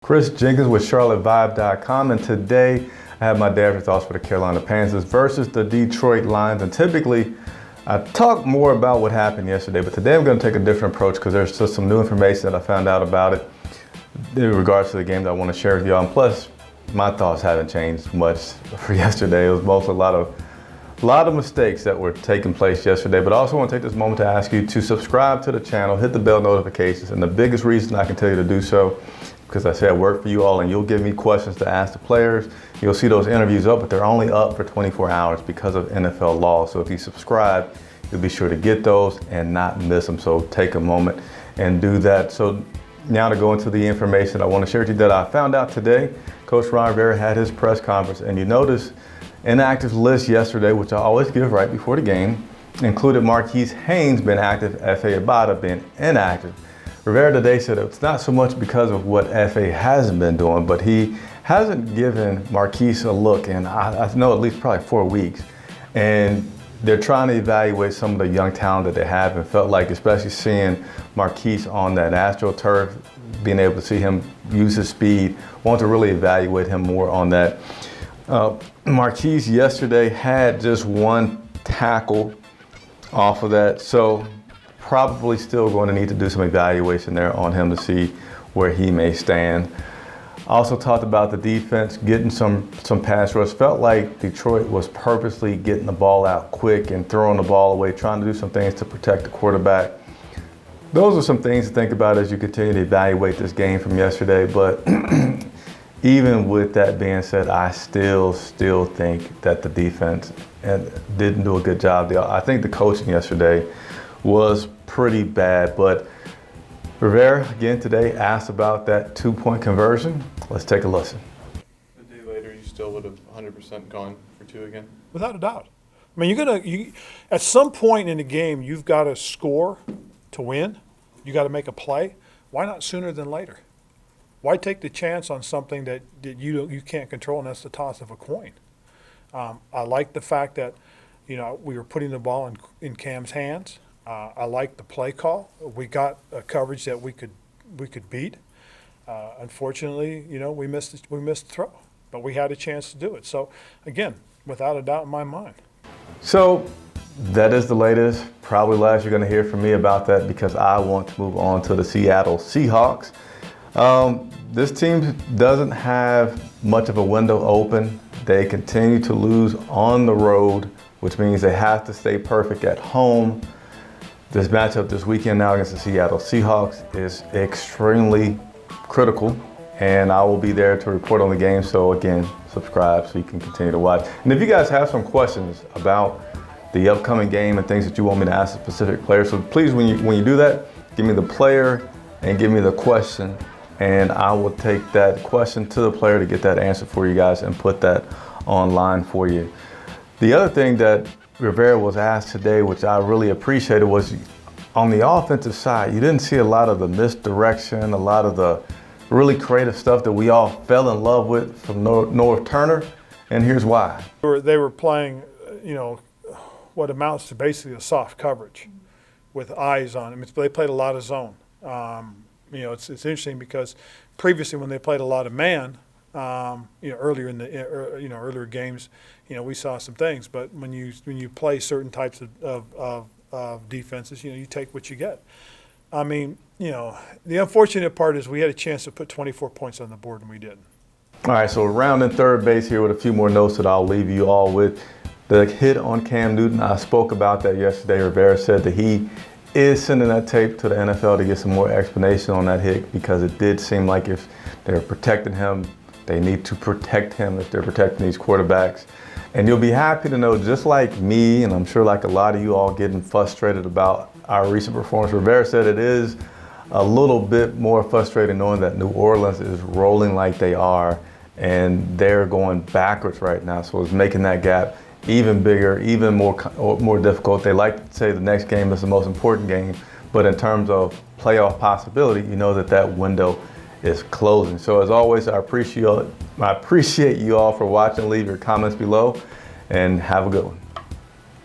Chris Jenkins with CharlotteVibe.com, and today I have my dad thoughts for the Carolina Panthers versus the Detroit Lions. And typically I talk more about what happened yesterday, but today I'm going to take a different approach because there's just some new information that I found out about it in regards to the game that I want to share with y'all. And plus, my thoughts haven't changed much for yesterday. It was mostly a lot of mistakes that were taking place yesterday. But I also want to take this moment to ask you to subscribe to the channel, hit the bell notifications, and the biggest reason I can tell you to do so, because I say I work for you all and you'll give me questions to ask the players. You'll see those interviews up, but they're only up for 24 hours because of NFL law. So if you subscribe, you'll be sure to get those and not miss them. So take a moment and do that. So now to go into the information I want to share with you that I found out today. Coach Rivera had his press conference, and you notice inactive list yesterday, which I always give right before the game, included Marquis Haynes being active, F.A. Abada being inactive. Rivera today said it's not so much because of what F.A. hasn't been doing, but he hasn't given Marquis a look in, I know, at least probably 4 weeks. And they're trying to evaluate some of the young talent that they have, and felt like, especially seeing Marquis on that AstroTurf, being able to see him use his speed, want to really evaluate him more on that. Marquis yesterday had just one tackle off of that, so probably still going to need to do some evaluation there on him to see where he may stand. Also talked about the defense getting some pass rush. Felt like Detroit was purposely getting the ball out quick and throwing the ball away, trying to do some things to protect the quarterback. Those are some things to think about as you continue to evaluate this game from yesterday. But even with that being said, I still think that the defense didn't do a good job. I think the coaching yesterday was pretty bad. But Rivera, again today, asked about that 2-point conversion. Let's take a listen. A day later, you still would have 100% gone for 2 again? Without a doubt. I mean, at some point in the game, you've got to score to win. You got to make a play. Why not sooner than later? Why take the chance on something that you can't control, and that's the toss of a coin? I like the fact that, we were putting the ball in Cam's hands. I like the play call. We got a coverage that we could beat. Unfortunately, we missed the throw, but we had a chance to do it. So again, without a doubt in my mind. So that is the latest, probably last you're going to hear from me about that, because I want to move on to the Seattle Seahawks. This team doesn't have much of a window open. They continue to lose on the road, which means they have to stay perfect at home. This matchup this weekend now against the Seattle Seahawks is extremely critical, and I will be there to report on the game. So again, subscribe so you can continue to watch. And if you guys have some questions about the upcoming game and things that you want me to ask a specific player, so please, when you do that, give me the player and give me the question, and I will take that question to the player to get that answer for you guys and put that online for you. The other thing that Rivera was asked today, which I really appreciated, was on the offensive side, you didn't see a lot of the misdirection, a lot of the really creative stuff that we all fell in love with from North Turner, and here's why. They were playing, what amounts to basically a soft coverage with eyes on them. They played a lot of zone. It's interesting because previously when they played a lot of man, earlier in the earlier games, we saw some things. But when you play certain types of defenses, you take what you get. I mean, the unfortunate part is we had a chance to put 24 points on the board and we didn't. All right, so rounding third base here with a few more notes that I'll leave you all with. The hit on Cam Newton, I spoke about that yesterday. Rivera said that he is sending that tape to the NFL to get some more explanation on that hit, because it did seem like if they're protecting him, they need to protect him if they're protecting these quarterbacks. And you'll be happy to know, just like me, and I'm sure like a lot of you all getting frustrated about our recent performance, Rivera said it is a little bit more frustrating knowing that New Orleans is rolling like they are, and they're going backwards right now. So it's making that gap even bigger, even more difficult. They like to say the next game is the most important game, but in terms of playoff possibility, that window is closing. So as always, I appreciate you all for watching. Leave your comments below and have a good one.